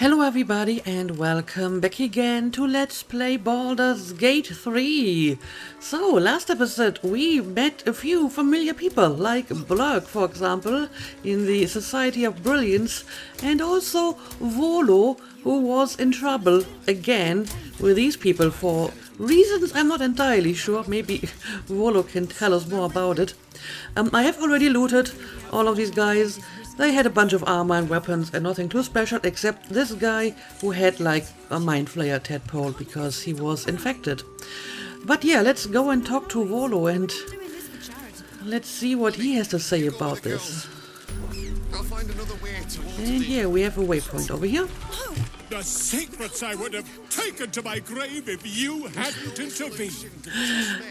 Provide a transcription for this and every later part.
Hello everybody and welcome back again to Let's Play Baldur's Gate 3. So, last episode we met a few familiar people, like Blurg for example, in the Society of Brilliance, and also Volo, who was in trouble again with these people for reasons I'm not entirely sure. Maybe Volo can tell us more about it. I have already looted all of these guys. They had a bunch of armor and weapons and nothing too special except this guy who had like a mind flayer tadpole because he was infected. But yeah, let's go and talk to Volo and let's see what he has to say about this. And yeah, we have a waypoint over here. The secrets I would have taken to my grave if you hadn't intervened.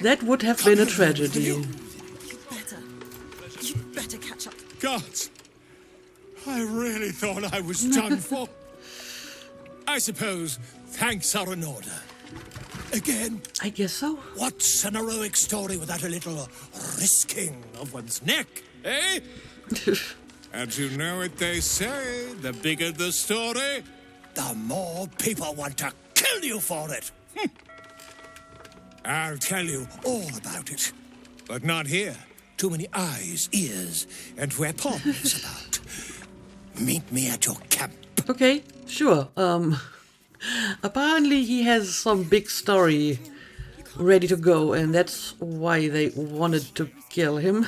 That would have been a tragedy. You'd better catch up. Gods, I really thought I was done for. I suppose thanks are in order. Again, I guess so. what's an heroic story without a little risking of one's neck, eh? And you know what they say, the bigger the story, the more people want to kill you for it. I'll tell you all about it, but not here. Too many eyes, ears, and where pawns about. Meet me at your camp. Okay, sure. Apparently he has some big story ready to go, and that's why they wanted to kill him.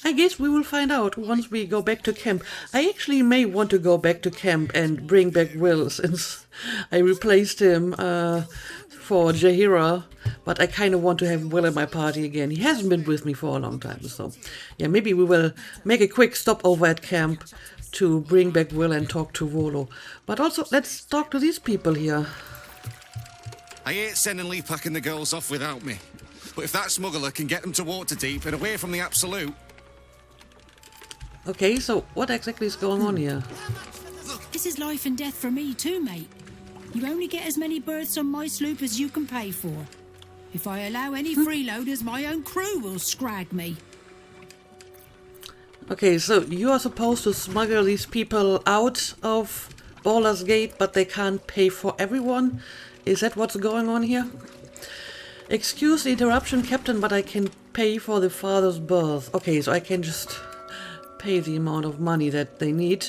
I guess we will find out once we go back to camp. I actually may want to go back to camp and bring back Will, since I replaced him for Jaheira, but I kind of want to have Will in my party again. He hasn't been with me for a long time, so yeah, maybe we will make a quick stop over at camp to bring back Will and talk to Volo. But also, let's talk to these people here. I hate sending Lee packing the girls off without me. But if that smuggler can get them to Waterdeep and away from the Absolute... Okay, so what exactly is going on here? This is life and death for me too, mate. You only get as many berths on my sloop as you can pay for. If I allow any freeloaders, my own crew will scrag me. Okay, so you are supposed to smuggle these people out of Baldur's Gate, but they can't pay for everyone? Is that what's going on here? Excuse the interruption, Captain, but I can pay for the father's birth. Okay, so I can just pay the amount of money that they need.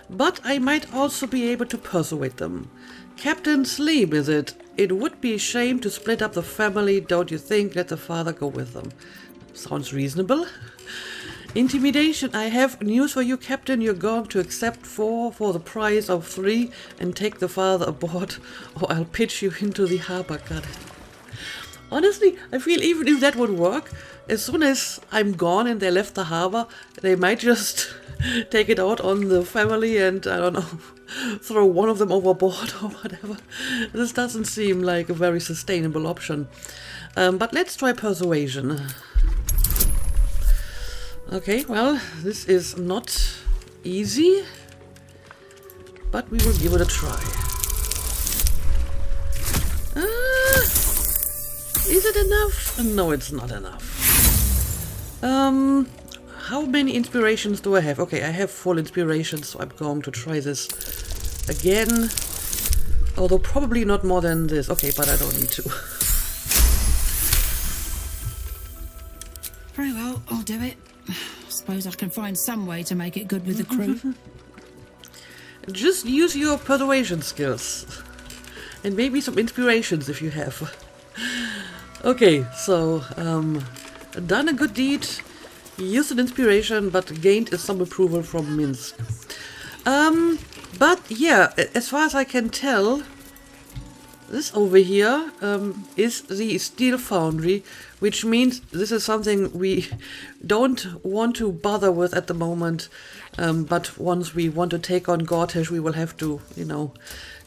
But I might also be able to persuade them. Captain Sleep, is it? It would be a shame to split up the family, don't you think? Let the father go with them. Sounds reasonable. Intimidation. I have news for you, Captain. You're going to accept 4 for the price of 3 and take the father aboard, or I'll pitch you into the harbor. God. Honestly, I feel even if that would work, as soon as I'm gone and they left the harbor, they might just take it out on the family and, I don't know, throw one of them overboard or whatever. This doesn't seem like a very sustainable option. But let's try persuasion. Okay, well, this is not easy, but we will give it a try. Is it enough? No, it's not enough. How many inspirations do I have? Okay, I have full inspiration, so I'm going to try this again. Although probably not more than this. Okay, but I don't need to. Very well, I'll do it. Suppose I can find some way to make it good with the crew. Just use your persuasion skills. And maybe some inspirations if you have. Okay, so, done a good deed, used an inspiration, but gained some approval from Minsk. But yeah, as far as I can tell, this over here is the steel foundry, which means this is something we don't want to bother with at the moment. But once we want to take on Gortash, we will have to, you know,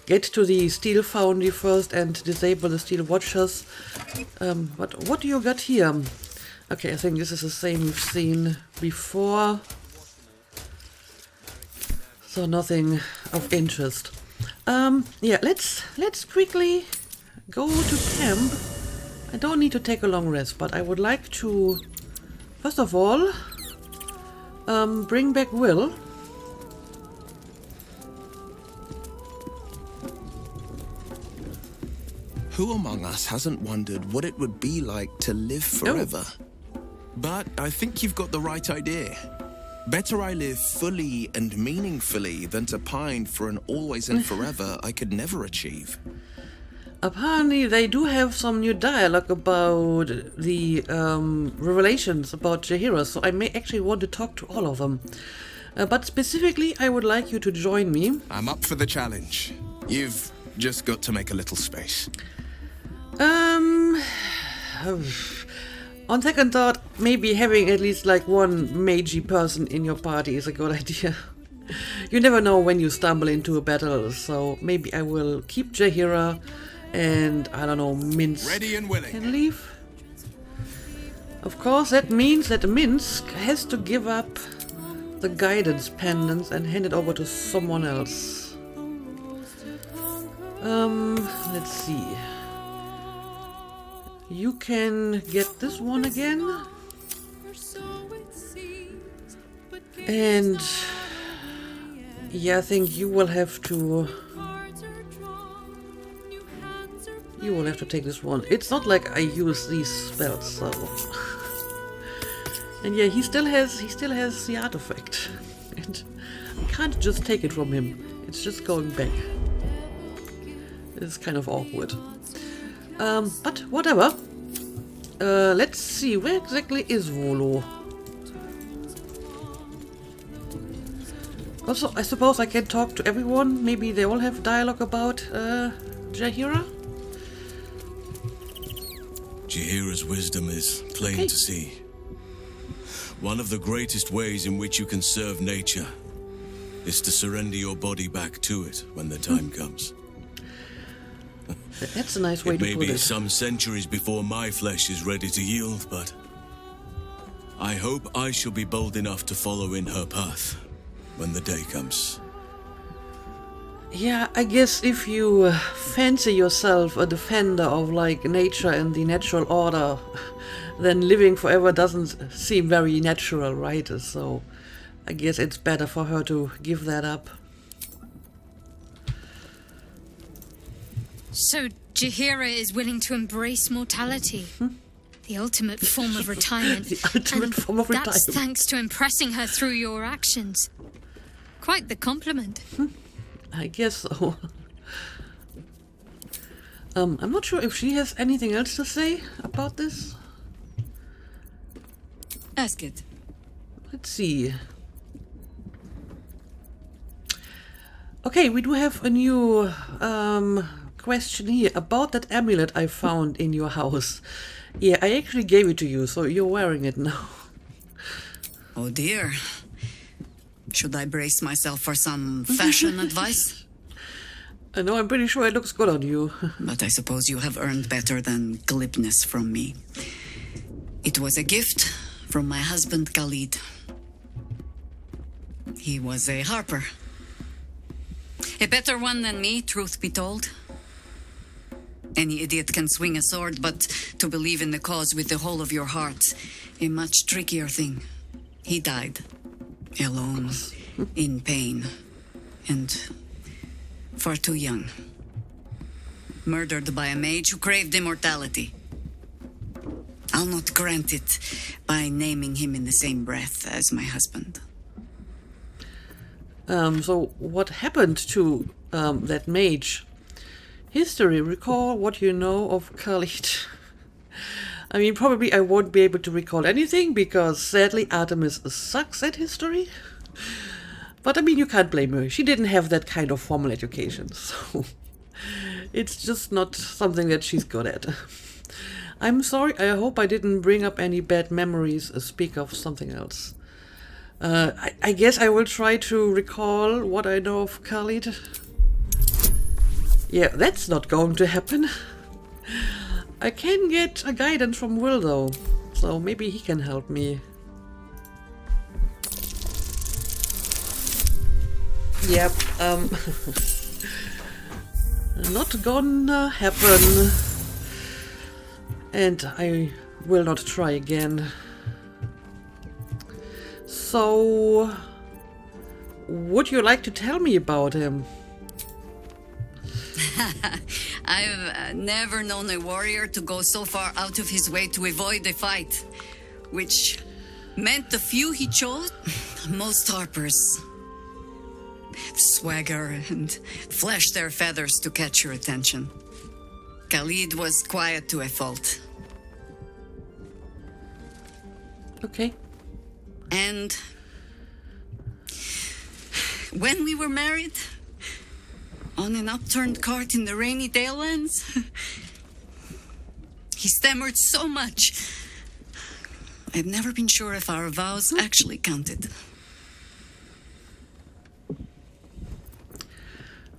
get to the steel foundry first and disable the steel watchers. But what do you got here? Okay, I think this is the same we've seen before. So nothing of interest. Yeah, let's quickly go to camp. I don't need to take a long rest, but I would like to, first of all, bring back Will. Who among us hasn't wondered what it would be like to live forever? But I think you've got the right idea. Better I live fully and meaningfully than to pine for an always and forever I could never achieve. Apparently they do have some new dialogue about the revelations about Jaheira, so I may actually want to talk to all of them. But specifically, I would like you to join me. I'm up for the challenge. You've just got to make a little space. On second thought, maybe having at least like one magey person in your party is a good idea. You never know when you stumble into a battle, so maybe I will keep Jaheira and, I don't know, Minsk Ready and willing. can leave. Of course, that means that Minsk has to give up the guidance pendants and hand it over to someone else. Let's see. You can get this one again. And yeah, I think you will have to take this one. It's not like I use these spells, so. And yeah, he still has the artifact. And I can't just take it from him. It's just going back. It's kind of awkward. But whatever. Let's see, where exactly is Volo? Also, I suppose I can talk to everyone. Maybe they all have dialogue about Jaheira? Jaheira's wisdom is plain to see. One of the greatest ways in which you can serve nature is to surrender your body back to it when the time comes. That's a nice way to put it. It may be some centuries before my flesh is ready to yield, but I hope I shall be bold enough to follow in her path when the day comes. Yeah, I guess if you fancy yourself a defender of like nature and the natural order, then living forever doesn't seem very natural, right? So I guess it's better for her to give that up. So Jaheira is willing to embrace mortality. The ultimate form of retirement. The ultimate form of retirement. That's thanks to impressing her through your actions. Quite the compliment. I guess so. I'm not sure if she has anything else to say about this. Ask it. Let's see. Okay, we do have a new question here about that amulet I found in your house. Yeah, I actually gave it to you, so you're wearing it now. Oh dear. Should I brace myself for some fashion advice? No, I'm pretty sure it looks good on you. But I suppose you have earned better than glibness from me. It was a gift from my husband Khalid. He was a harper. A better one than me, truth be told. Any idiot can swing a sword, but to believe in the cause with the whole of your heart, a much trickier thing. He died. Alone, in pain, and far too young. Murdered by a mage who craved immortality. I'll not grant it by naming him in the same breath as my husband. So what happened to that mage? History, recall what you know of Khalid. I mean, probably I won't be able to recall anything because sadly Artemis sucks at history. But I mean, you can't blame her. She didn't have that kind of formal education, so it's just not something that she's good at. I'm sorry, I hope I didn't bring up any bad memories. Speak of something else. I guess I will try to recall what I know of Khalid. Yeah, that's not going to happen. I can get a guidance from Will though, so maybe he can help me. Yep, not gonna happen. And I will not try again. So, would you like to tell me about him? I've never known a warrior to go so far out of his way to avoid a fight, which meant the few he chose, most harpers swagger and flash their feathers to catch your attention. Khalid was quiet to a fault. Okay. And when we were married, on an upturned cart in the rainy Dalelands, he stammered so much. I've never been sure if our vows actually counted.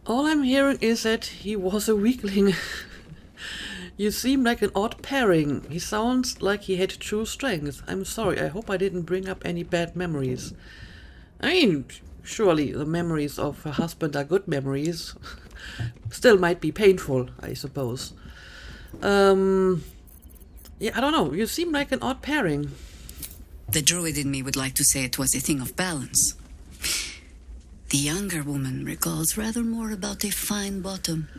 All I'm hearing is that he was a weakling. You seem like an odd pairing. He sounds like he had true strength. I'm sorry, I hope I didn't bring up any bad memories. I mean, surely the memories of her husband are good memories. Still might be painful, I suppose. Yeah, I don't know. You seem like an odd pairing. The druid in me would like to say it was a thing of balance. The younger woman recalls rather more about a fine bottom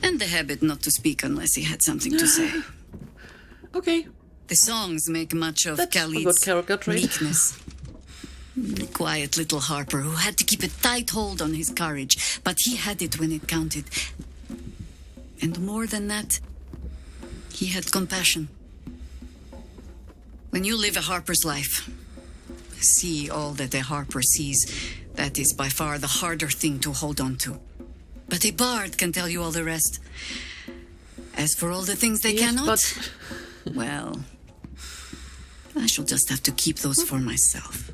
and the habit not to speak unless he had something to say. Okay. The songs make much of That's a Khalid's good character trait. meekness. The quiet little harper who had to keep a tight hold on his courage, but he had it when it counted. And more than that, he had compassion. When you live a harper's life, see all that a harper sees, that is by far the harder thing to hold on to. But a bard can tell you all the rest. As for all the things they cannot, but... well, I shall just have to keep those for myself.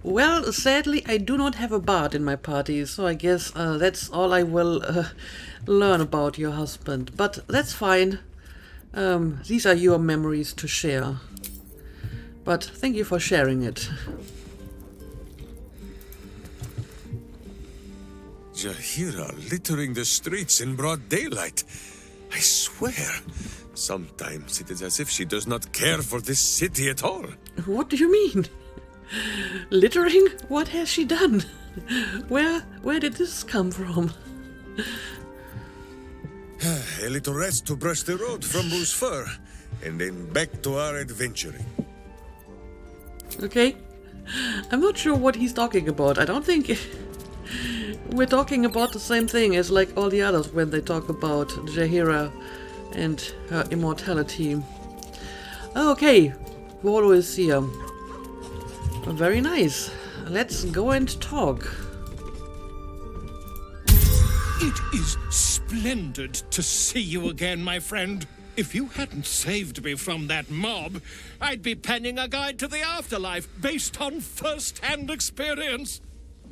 Well, sadly, I do not have a bard in my party, so I guess that's all I will learn about your husband. But that's fine. These are your memories to share. But thank you for sharing it. Jaheira littering the streets in broad daylight. I swear, sometimes it is as if she does not care for this city at all. What do you mean? Littering? What has she done? Where did this come from? A little rest to brush the road from Boo's fur, and then back to our adventuring. Okay. I'm not sure what he's talking about. I don't think we're talking about the same thing as like all the others when they talk about Jaheira and her immortality. Okay, Volo is here. Very nice. Let's go and talk. It is splendid to see you again, my friend. If you hadn't saved me from that mob, I'd be penning a guide to the afterlife based on first-hand experience.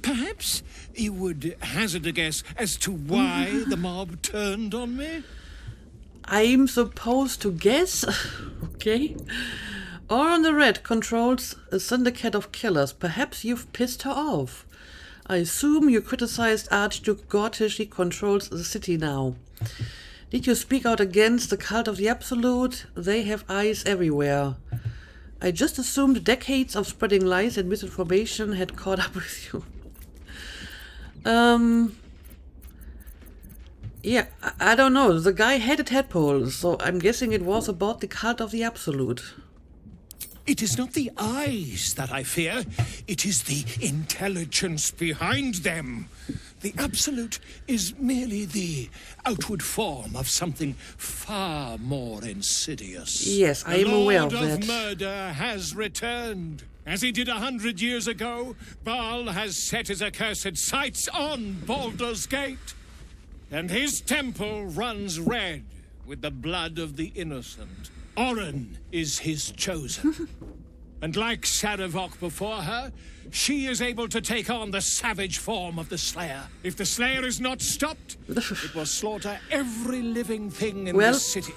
Perhaps you would hazard a guess as to why the mob turned on me? I'm supposed to guess? Okay. Oran the Red controls a syndicate of killers. Perhaps you've pissed her off. I assume you criticized Archduke Gortish. She controls the city now. Did you speak out against the cult of the Absolute? They have eyes everywhere. I just assumed decades of spreading lies and misinformation had caught up with you. Yeah, I don't know. The guy had a tadpole, so I'm guessing it was about the cult of the Absolute. It is not the eyes that I fear. It is the intelligence behind them. The Absolute is merely the outward form of something far more insidious. Yes, I am aware of that. The Lord of Murder has returned. As he did 100 years ago, Baal has set his accursed sights on Baldur's Gate. And his temple runs red with the blood of the innocent. Oran is his chosen. And like Saravok before her, she is able to take on the savage form of the Slayer. If the Slayer is not stopped, it will slaughter every living thing in this city.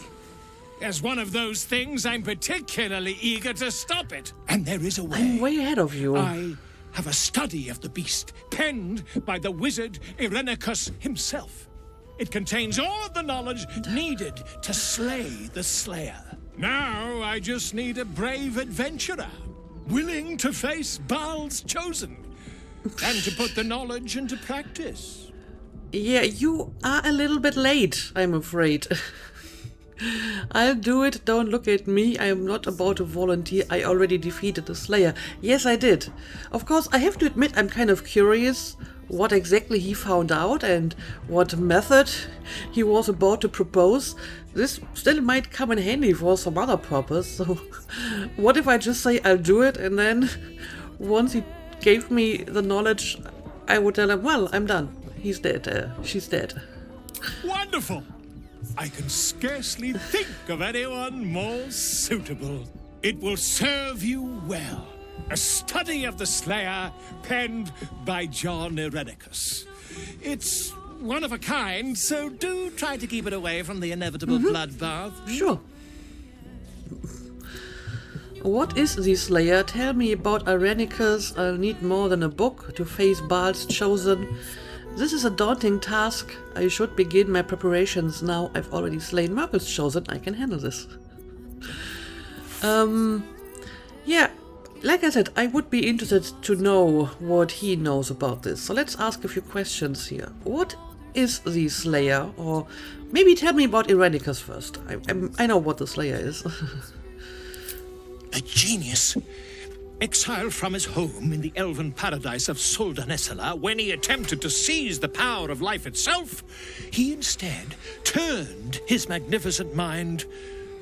As one of those things, I'm particularly eager to stop it. And there is a way. I'm way ahead of you. I have a study of the beast, penned by the wizard Irenicus himself. It contains all the knowledge needed to slay the Slayer. Now I just need a brave adventurer, willing to face Baal's chosen, and to put the knowledge into practice. Yeah, you are a little bit late, I'm afraid. I'll do it, don't look at me, I am not about to volunteer, I already defeated the Slayer. Yes, I did. Of course, I have to admit I'm kind of curious what exactly he found out and what method he was about to propose. This still might come in handy for some other purpose, so what if I just say I'll do it, and then once he gave me the knowledge, I would tell him, well, I'm done. He's dead, she's dead. Wonderful! I can scarcely think of anyone more suitable. It will serve you well. A study of the Slayer penned by John Irenicus. It's one of a kind, so do try to keep it away from the inevitable bloodbath. Sure. What is the Slayer? Tell me about Irenicus. I'll need more than a book to face Baal's chosen. This is a daunting task. I should begin my preparations now. I've already slain Merkel's chosen. I can handle this. Yeah, like I said, I would be interested to know what he knows about this. So let's ask a few questions here. What is the Slayer? Or maybe tell me about Irenicus first. I know what the Slayer is. A genius. Exiled from his home in the elven paradise of Soldanessala, when he attempted to seize the power of life itself, he instead turned his magnificent mind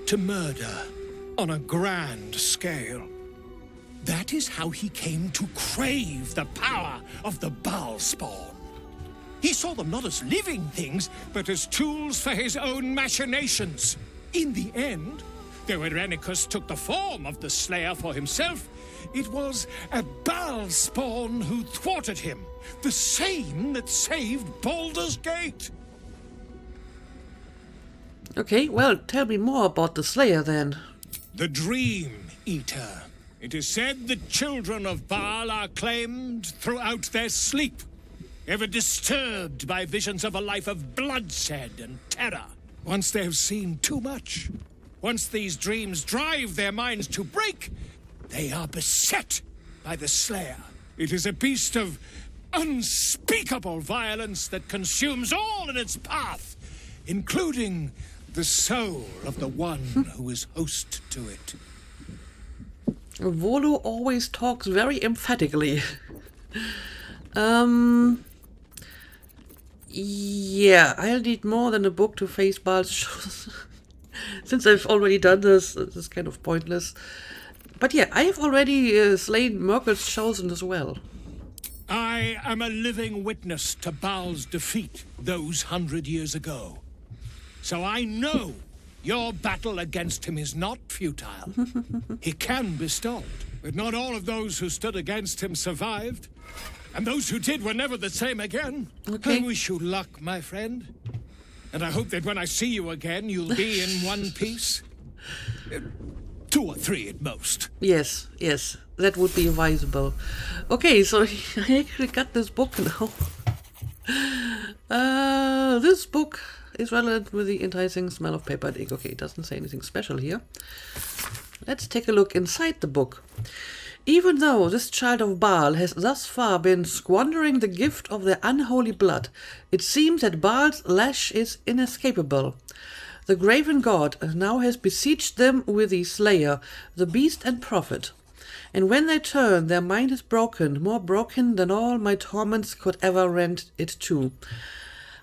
to murder on a grand scale. That is how he came to crave the power of the Baal spawn. He saw them not as living things, but as tools for his own machinations. In the end, though Irenicus took the form of the Slayer for himself, it was a Baal spawn who thwarted him, the same that saved Baldur's Gate. Okay, well, tell me more about the Slayer then. The Dream Eater. It is said that children of Baal are claimed throughout their sleep, ever disturbed by visions of a life of bloodshed and terror. Once they have seen too much, once these dreams drive their minds to break, they are beset by the Slayer. It is a beast of unspeakable violence that consumes all in its path, including the soul of the one who is host to it. Volo always talks very emphatically. Yeah, I'll need more than a book to face Baal's shows. Since I've already done this, this is kind of pointless. But yeah, I have already slain Merkel's chosen as well. I am a living witness to Baal's defeat those 100 years ago. So I know your battle against him is not futile. He can be stopped, but not all of those who stood against him survived. And those who did were never the same again. Okay. I wish you luck, my friend. And I hope that when I see you again, you'll be in one piece. 2 or 3 at most. Yes, that would be advisable. Okay, so I actually got this book now. This book is relevant with the enticing smell of paper and ink. Okay, it doesn't say anything special here. Let's take a look inside the book. Even though this child of Baal has thus far been squandering the gift of their unholy blood, it seems that Baal's lash is inescapable. The graven god now has besieged them with the Slayer, the beast and prophet. And when they turn, their mind is broken, more broken than all my torments could ever rend it to.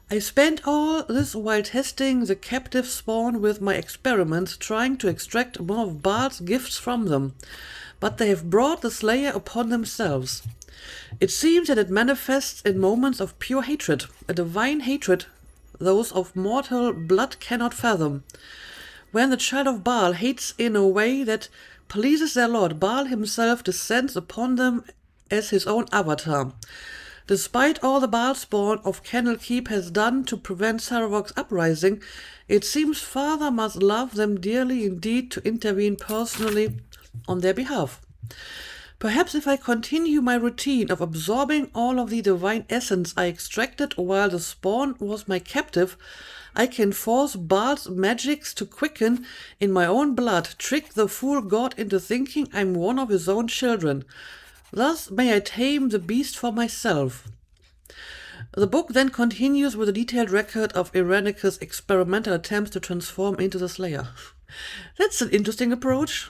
I spent all this while testing the captive spawn with my experiments, trying to extract more of Baal's gifts from them. But they have brought the Slayer upon themselves. It seems that it manifests in moments of pure hatred, a divine hatred those of mortal blood cannot fathom. When the child of Baal hates in a way that pleases their lord, Baal himself descends upon them as his own avatar. Despite all the Baal spawn of Kennel Keep has done to prevent Saravok's uprising, it seems Father must love them dearly indeed to intervene personally on their behalf. Perhaps if I continue my routine of absorbing all of the divine essence I extracted while the spawn was my captive, I can force Baal's magics to quicken in my own blood, trick the fool god into thinking I'm one of his own children. Thus may I tame the beast for myself. The book then continues with a detailed record of Irenicus' experimental attempts to transform into the Slayer. That's an interesting approach.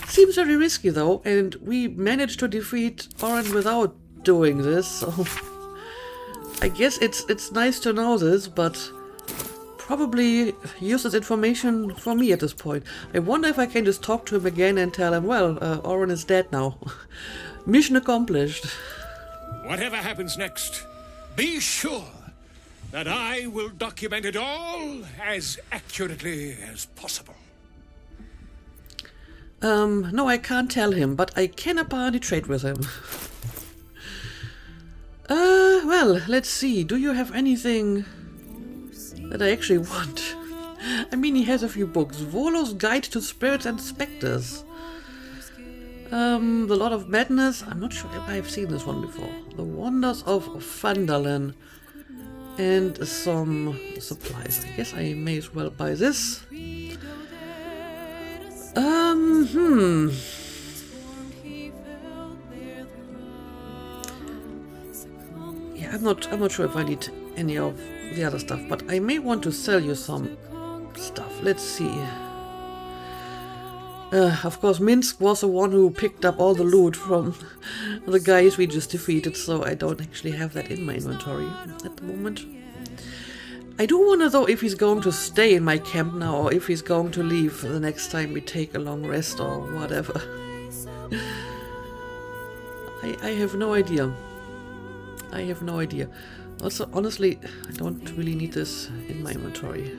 Seems very risky though, and we managed to defeat Oren without doing this, so I guess it's nice to know this, but probably useless information for me at this point. I wonder if I can just talk to him again and tell him, well, Oren is dead now. Mission accomplished. Whatever happens next, be sure that I will document it all as accurately as possible. No, I can't tell him, but I can apparently trade with him. Well, let's see. Do you have anything that I actually want? I mean, he has a few books. Volo's Guide to Spirits and Spectres. The Lord of Madness. I'm not sure if I've seen this one before. The Wonders of Phandalin. And some supplies. I guess I may as well buy this. Yeah, I'm not sure if I need any of the other stuff, but I may want to sell you some stuff. Let's see. Of course, Minsk was the one who picked up all the loot from the guys we just defeated, so I don't actually have that in my inventory at the moment. I do wonder though if he's going to stay in my camp now or if he's going to leave the next time we take a long rest or whatever. I have no idea. I have no idea. Also, honestly, I don't really need this in my inventory.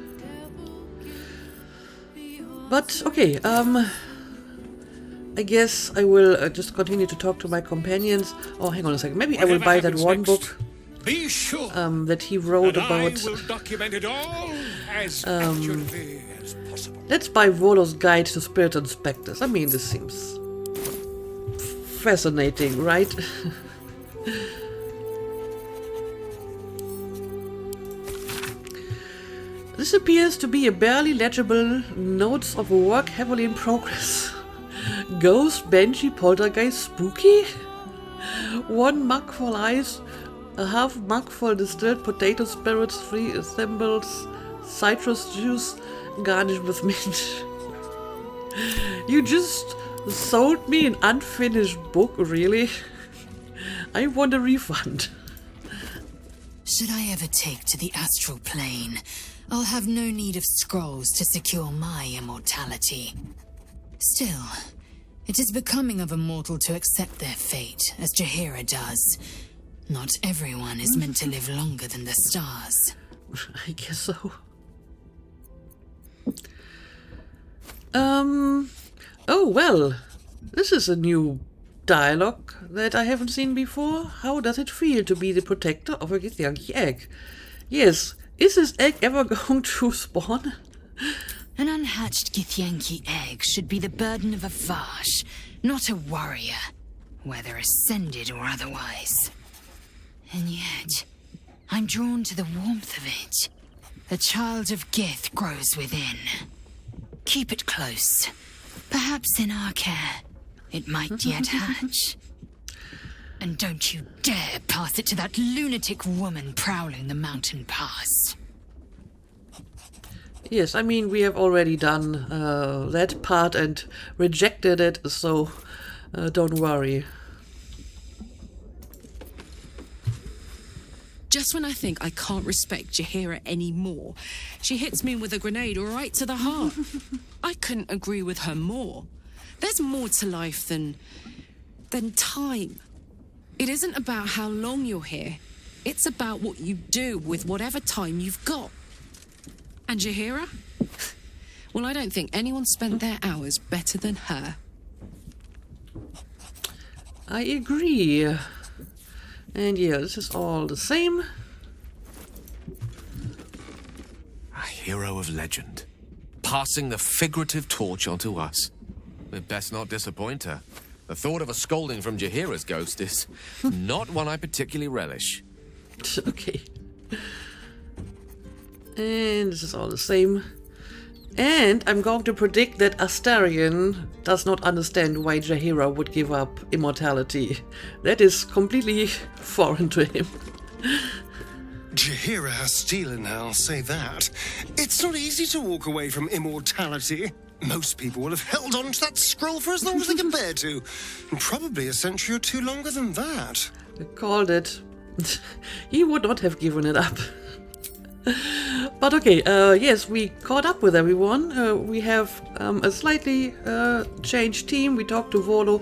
But, okay, I guess I will just continue to talk to my companions. Oh, hang on a second. Maybe I will buy that one book. Be sure that he wrote that about. I will document it all as accurately as possible. Let's buy Volo's Guide to Spirits and Spectres. I mean, this seems fascinating, right? This appears to be a barely legible notes of a work heavily in progress. Ghost, Banshee, Poltergeist, Spooky? 1 mug full ice. A half mug full distilled potato spirits, 3 thimbles, citrus juice, garnished with mint. You just sold me an unfinished book, really? I want a refund. Should I ever take to the astral plane, I'll have no need of scrolls to secure my immortality. Still, it is becoming of a mortal to accept their fate, as Jaheira does. Not everyone is meant to live longer than the stars. I guess so. Oh, well. This is a new dialogue that I haven't seen before. How does it feel to be the protector of a Githyanki egg? Yes, is this egg ever going to spawn? An unhatched Githyanki egg should be the burden of a Vash, not a warrior, whether ascended or otherwise. And yet, I'm drawn to the warmth of it. The child of Gith grows within. Keep it close. Perhaps in our care, it might yet hatch. And don't you dare pass it to that lunatic woman prowling the mountain pass. Yes, I mean, we have already done that part and rejected it, so don't worry. Just when I think I can't respect Jaheira anymore, she hits me with a grenade right to the heart. I couldn't agree with her more. There's more to life than time. It isn't about how long you're here. It's about what you do with whatever time you've got. And Jaheira? Well, I don't think anyone spent their hours better than her. I agree. And yeah, this is all the same. A hero of legend, passing the figurative torch onto us. We'd best not disappoint her. The thought of a scolding from Jaheira's ghost is not one I particularly relish. Okay. And this is all the same. And I'm going to predict that Astarion does not understand why Jaheira would give up immortality. That is completely foreign to him. Jahira has steel in her, I'll say that. It's not easy to walk away from immortality. Most people will have held on to that scroll for as long as they can bear to. And probably a century or two longer than that. I called it. He would not have given it up. But okay, yes, we caught up with everyone. We have a slightly changed team. We talked to Volo.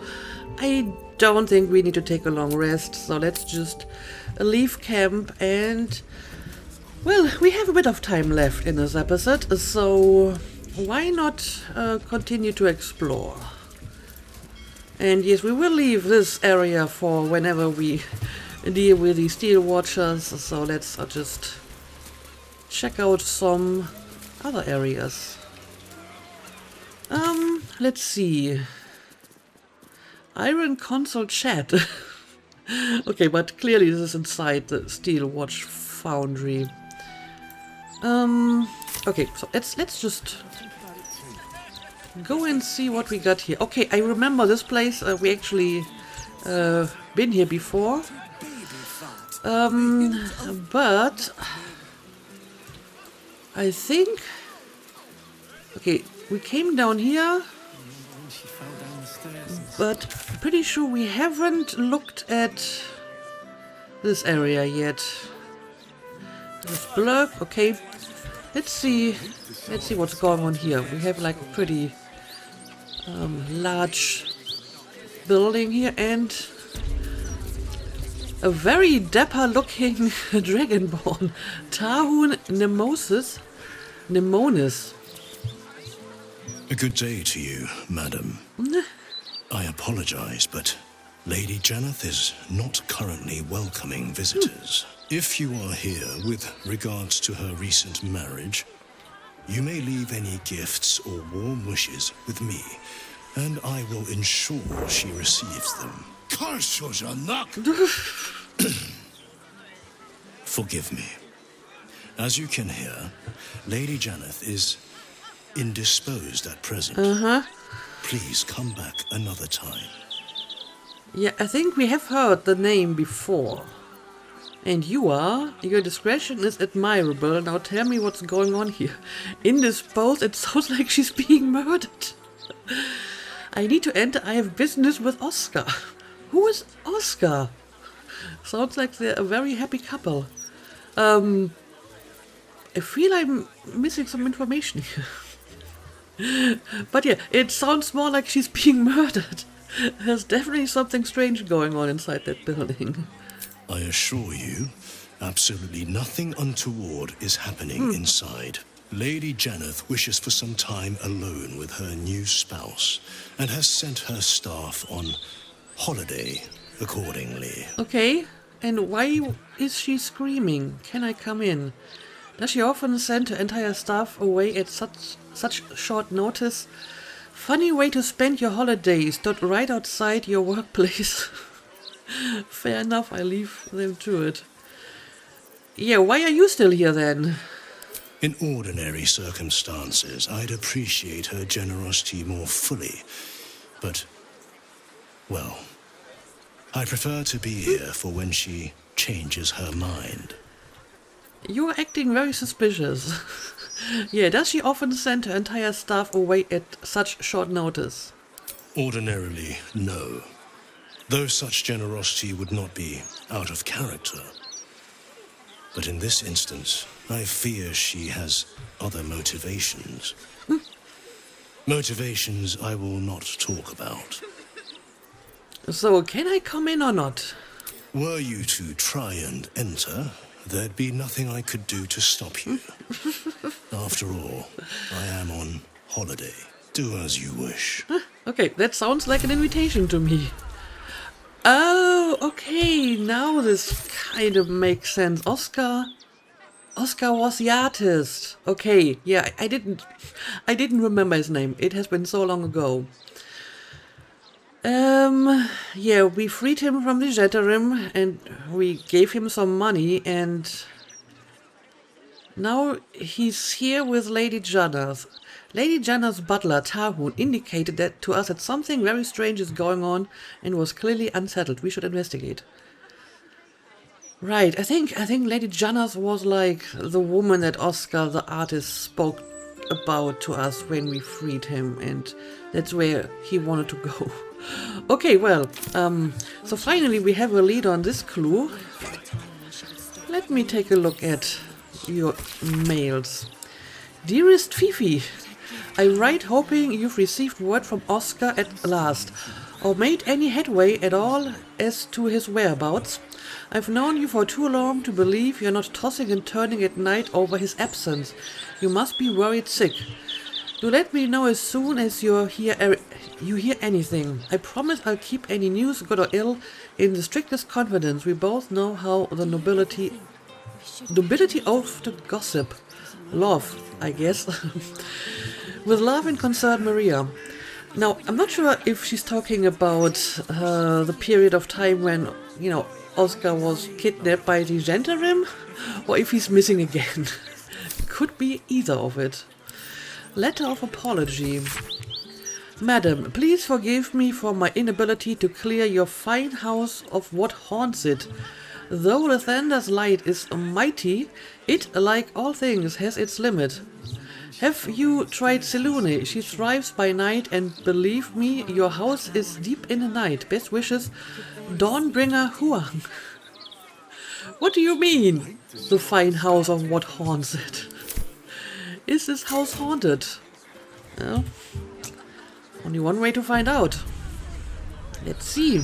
I don't think we need to take a long rest, so let's just leave camp and... Well, we have a bit of time left in this episode, so why not continue to explore? And yes, we will leave this area for whenever we deal with the Steel Watchers, so let's just check out some other areas. Let's see. Iron Console Chat. Okay, but clearly this is inside the Steel Watch Foundry. Okay, so let's just go and see what we got here. Okay, I remember this place. We actually been here before. But I think... Okay, we came down here, but I'm pretty sure we haven't looked at this area yet. There's blurb, okay. Let's see what's going on here. We have like a pretty large building here and a very dapper looking dragonborn. Tahun Nemonis. A good day to you, madam. I apologize, but Lady Janeth is not currently welcoming visitors. If you are here with regards to her recent marriage, you may leave any gifts or warm wishes with me, and I will ensure she receives them. Forgive me. As you can hear, Lady Janeth is indisposed at present. Please come back another time. Yeah, I think we have heard the name before. And your discretion is admirable. Now tell me what's going on here. Indisposed, it sounds like she's being murdered. I need to enter, I have business with Oscar. Who is Oscar? Sounds like they're a very happy couple. I feel I'm missing some information here. But yeah, it sounds more like she's being murdered. There's definitely something strange going on inside that building. I assure you, absolutely nothing untoward is happening inside. Lady Janeth wishes for some time alone with her new spouse and has sent her staff on holiday accordingly. Okay, and why is she screaming? Can I come in? Does she often send her entire staff away at such short notice? Funny way to spend your holidays, not right outside your workplace. Fair enough, I leave them to it. Yeah, why are you still here then? In ordinary circumstances, I'd appreciate her generosity more fully. But, well, I prefer to be here for when she changes her mind. You are acting very suspicious. Yeah, does she often send her entire staff away at such short notice? Ordinarily, no. Though such generosity would not be out of character. But in this instance, I fear she has other motivations. Motivations I will not talk about. So, can I come in or not? Were you to try and enter, there'd be nothing I could do to stop you. After all, I am on holiday. Do as you wish. Okay, that sounds like an invitation to me. Oh, okay, now this kind of makes sense. Oscar was the artist. Okay, yeah, I didn't remember his name. It has been so long ago. Yeah, we freed him from the Jetarim and we gave him some money and now he's here with Lady Janeth. Lady Janeth's butler, Tahun, indicated that to us that something very strange is going on and was clearly unsettled. We should investigate. Right, I think Lady Janas was like the woman that Oscar the artist spoke about to us when we freed him, and that's where he wanted to go. Okay, well, so finally we have a lead on this clue. Let me take a look at your mails. Dearest Fifi, I write hoping you've received word from Oscar at last, or made any headway at all as to his whereabouts. I've known you for too long to believe you're not tossing and turning at night over his absence. You must be worried sick. Do let me know as soon as you hear anything. I promise I'll keep any news, good or ill, in the strictest confidence. We both know how the nobility of the gossip. Love, I guess. With love and concern, Maria. Now, I'm not sure if she's talking about the period of time when, you know, Oscar was kidnapped by the Gentarim, or if he's missing again. Could be either of it. Letter of apology. Madam, please forgive me for my inability to clear your fine house of what haunts it. Though the thunder's light is mighty, it, like all things, has its limit. Have you tried Selune? She thrives by night, and believe me, your house is deep in the night. Best wishes, Dawnbringer Huang. What do you mean, the fine house of what haunts it? Is this house haunted? Well, only one way to find out. Let's see.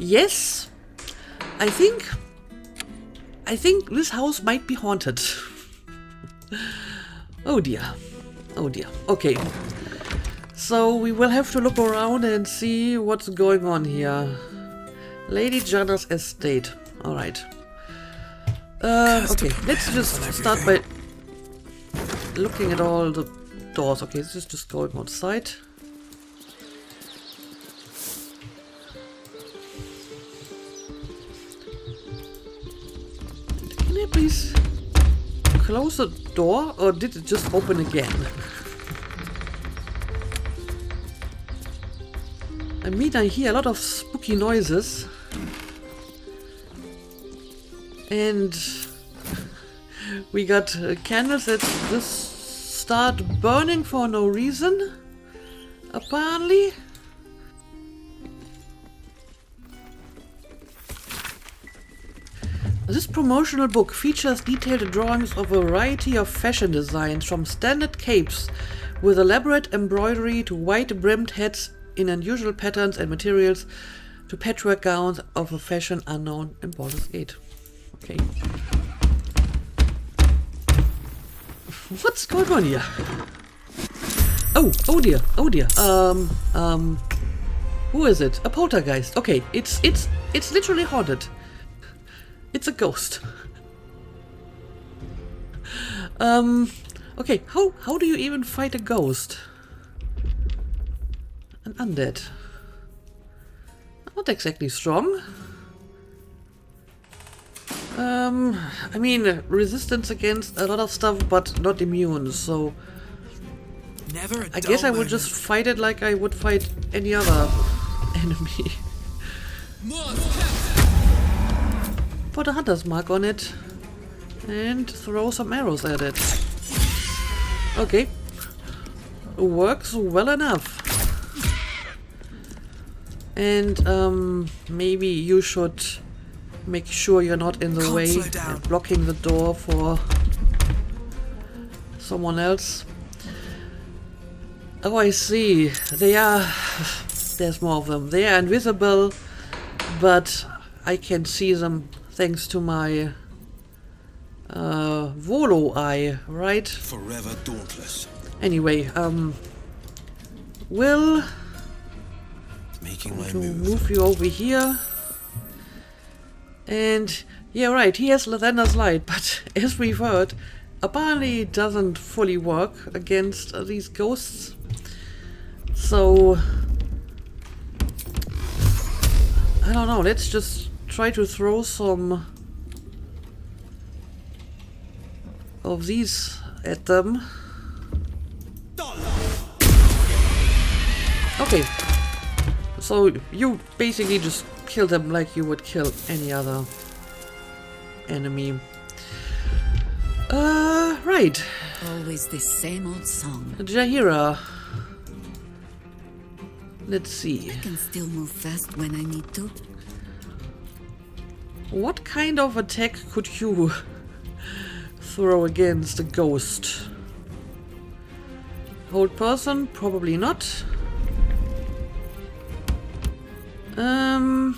Yes, I think this house might be haunted. Oh dear. Oh dear. Okay. So we will have to look around and see what's going on here. Lady Jana's estate. Alright. Okay, let's just start by looking at all the doors. Okay, this is just going outside. Can I please close the door, or did it just open again? I mean, I hear a lot of spooky noises. And we got candles that just start burning for no reason, apparently. This promotional book features detailed drawings of a variety of fashion designs, from standard capes with elaborate embroidery to wide-brimmed hats in unusual patterns and materials to patchwork gowns of a fashion unknown in Baldur's Gate. Okay. What's going on here? Oh dear, oh dear. Who is it? A poltergeist. Okay, it's literally haunted. It's a ghost. Okay, how do you even fight a ghost? An undead. Not exactly strong. I mean, resistance against a lot of stuff, but not immune, so... I guess I would just fight it like I would fight any other enemy. Put a hunter's mark on it and throw some arrows at it. Okay. Works well enough. And maybe you should make sure you're not in the way and blocking the door for someone else. Oh, I see. They are... There's more of them. They are invisible, but I can see them thanks to my Volo eye, right? Forever dauntless. Anyway, we'll making my move you over here. And yeah, right, he has Lathander's light, but as we've heard, apparently it doesn't fully work against these ghosts. So I don't know, let's just try to throw some of these at them. Okay. So you basically just kill them like you would kill any other enemy. Right. Always the same old song. Jaheira. Let's see. I can still move fast when I need to. What kind of attack could you throw against a ghost? Hold person? Probably not. I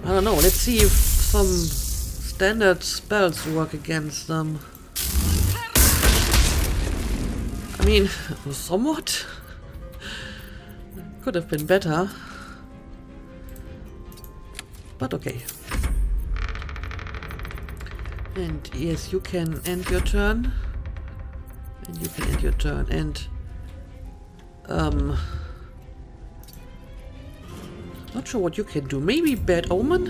don't know. Let's see if some standard spells work against them. I mean, somewhat. Could have been better. But okay. And yes, you can end your turn. And you can end your turn. And not sure what you can do. Maybe Bad Omen?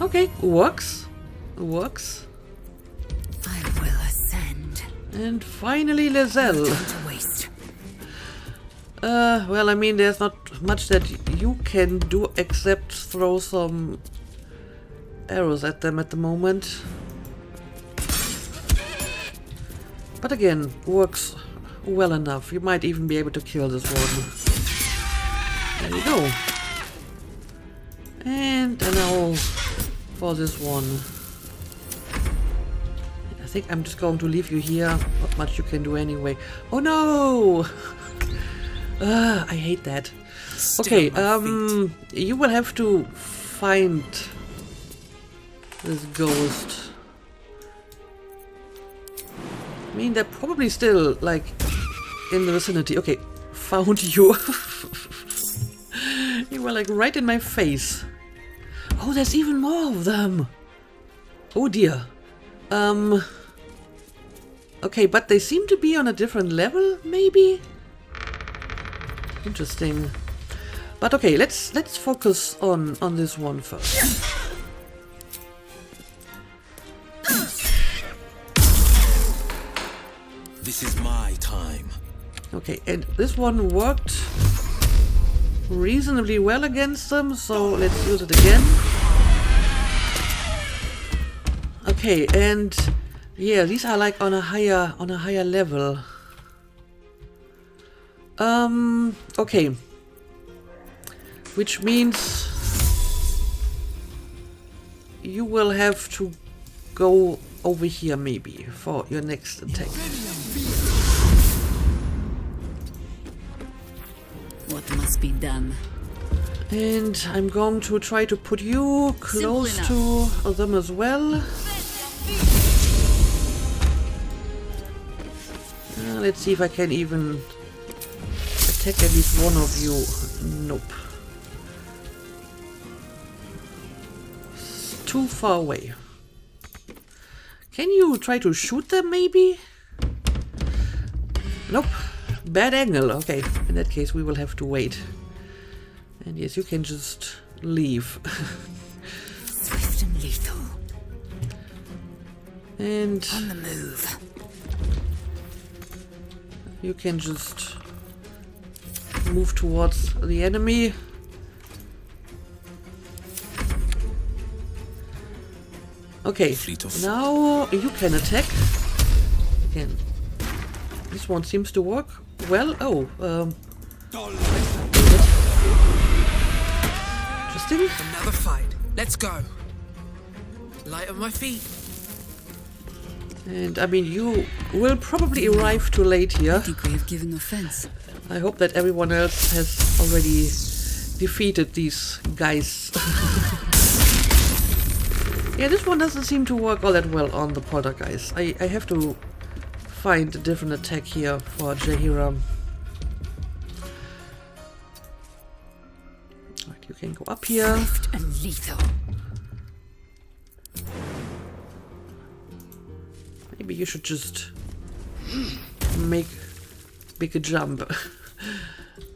Okay, works. Works. I will ascend. And finally Lizelle. Well, I mean, there's not much that you can do except throw some arrows at them at the moment. But again, works well enough. You might even be able to kill this one. There you go. And now for this one. I think I'm just going to leave you here. Not much you can do anyway. Oh no! I hate that. Okay, you will have to find this ghost. I mean, they're probably still, like, in the vicinity. Okay, found you. You were, like, right in my face. Oh, there's even more of them. Oh dear. Okay, but they seem to be on a different level, maybe? Interesting. But okay, let's focus on this one first. This is my time. Okay, and this one worked reasonably well against them, so let's use it again. Okay, and yeah, these are like on a higher level. Okay. Which means you will have to go over here maybe for your next attack. What must be done? And I'm going to try to put you close to them as well. Let's see if I can even attack at least one of you. Nope. It's too far away. Can you try to shoot them maybe? Nope. Bad angle. Okay, in that case we will have to wait. And yes, you can just leave. Swift and lethal. And on the move. You can just move towards the enemy. Okay, now you can attack. Again, this one seems to work well. Oh, interesting. Another fight. Let's go. Light on my feet. And I mean, you will probably arrive too late here. I think we have given offense. I hope that everyone else has already defeated these guys. Yeah, this one doesn't seem to work all that well on the poltergeist. I have to find a different attack here for Jaheira. Right, you can go up here. Swift and lethal. Maybe you should just make a jump.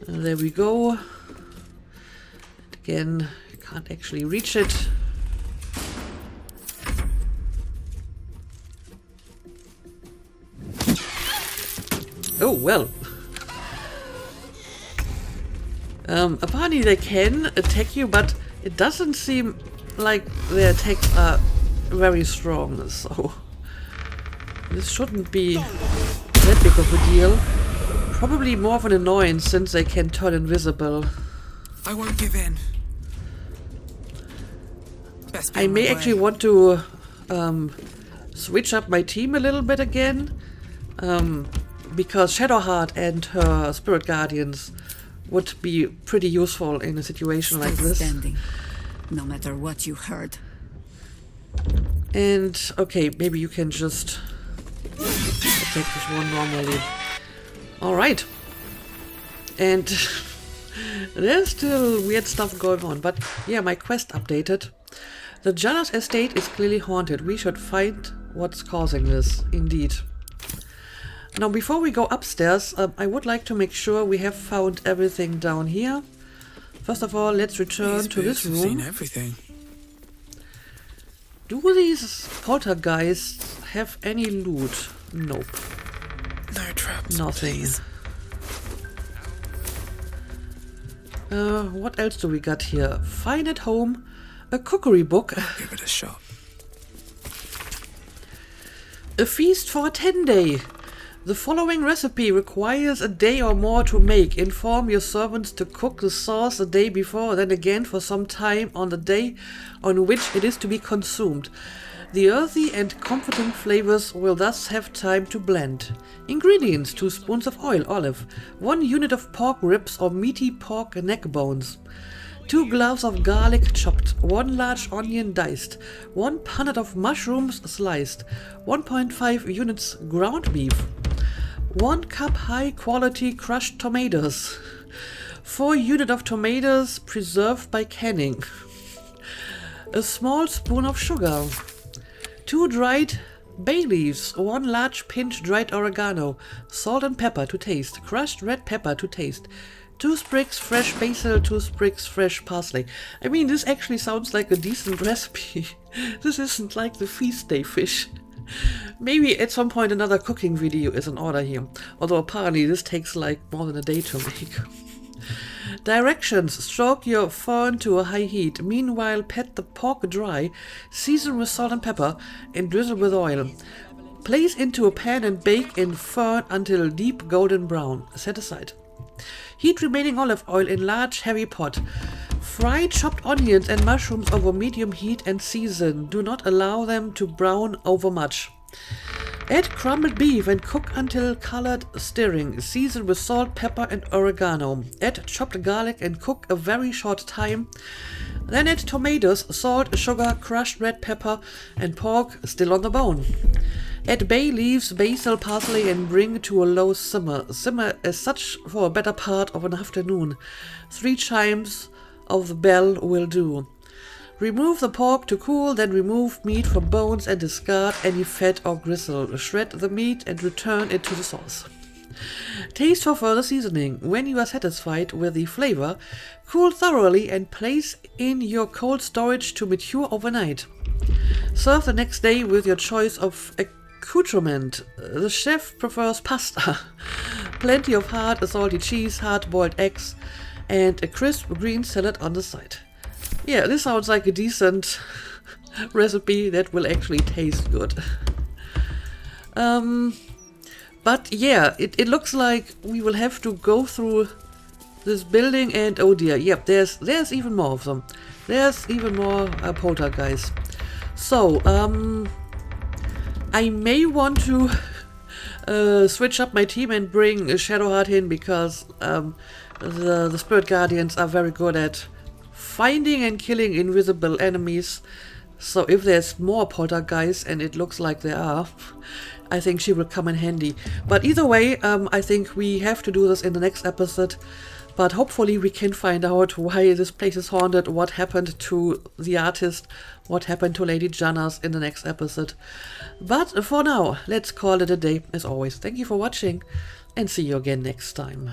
There we go. And again, I can't actually reach it. Oh, well. Apparently they can attack you, but it doesn't seem like their attacks are very strong, so this shouldn't be that big of a deal. Probably more of an annoyance since they can turn invisible. I won't give in. I may actually want to switch up my team a little bit again, because Shadowheart and her Spirit Guardians would be pretty useful in a situation like this. Standing, no matter what you heard. And okay, maybe you can just attack this one normally. Alright. And there's still weird stuff going on, but yeah, my quest updated. The Janus estate is clearly haunted. We should find what's causing this, indeed. Now, before we go upstairs, I would like to make sure we have found everything down here. First of all, let's return to this room. Seen everything. Do these poltergeists have any loot? Nope. No traps. Nothing. Please. What else do we got here? Find at home a cookery book. I'll give it a shot. A feast for a 10-day. The following recipe requires a day or more to make. Inform your servants to cook the sauce the day before, then again for some time on the day on which it is to be consumed. The earthy and comforting flavors will thus have time to blend. Ingredients: 2 spoons of oil, olive, 1 unit of pork ribs or meaty pork neck bones, 2 cloves of garlic chopped, 1 large onion diced, 1 punnet of mushrooms sliced, 1.5 units ground beef, 1 cup high-quality crushed tomatoes, 4 units of tomatoes preserved by canning, a small spoon of sugar, 2 dried bay leaves, 1 large pinch dried oregano, salt and pepper to taste, crushed red pepper to taste, 2 sprigs fresh basil, 2 sprigs fresh parsley. I mean, this actually sounds like a decent recipe. This isn't like the feast day fish. Maybe at some point another cooking video is in order here, although apparently this takes like more than a day to make. Directions: stroke your fern to a high heat. Meanwhile, pat the pork dry, season with salt and pepper, and drizzle with oil. Place into a pan and bake in fern until deep golden brown. Set aside. Heat remaining olive oil in large heavy pot. Fry chopped onions and mushrooms over medium heat and season. Do not allow them to brown over much. Add crumbled beef and cook until colored, stirring. Season with salt, pepper and oregano. Add chopped garlic and cook a very short time. Then add tomatoes, salt, sugar, crushed red pepper and pork still on the bone. Add bay leaves, basil, parsley and bring to a low simmer. Simmer as such for a better part of an afternoon. 3 chimes of the bell will do. Remove the pork to cool, then remove meat from bones and discard any fat or gristle. Shred the meat and return it to the sauce. Taste for further seasoning. When you are satisfied with the flavor, cool thoroughly and place in your cold storage to mature overnight. Serve the next day with your choice of accoutrement. The chef prefers pasta. Plenty of hard salty cheese, hard-boiled eggs, and a crisp green salad on the side. Yeah, this sounds like a decent recipe that will actually taste good. But yeah, it looks like we will have to go through this building and oh dear, yep, there's even more of them. There's even more poltergeists. So, I may want to switch up my team and bring Shadowheart in because the Spirit Guardians are very good at finding and killing invisible enemies. So if there's more poltergeists, and it looks like there are, I think she will come in handy. But either way, I think we have to do this in the next episode. But hopefully we can find out why this place is haunted, what happened to the artist, what happened to Lady Janus in the next episode. But for now, let's call it a day. As always, thank you for watching and see you again next time.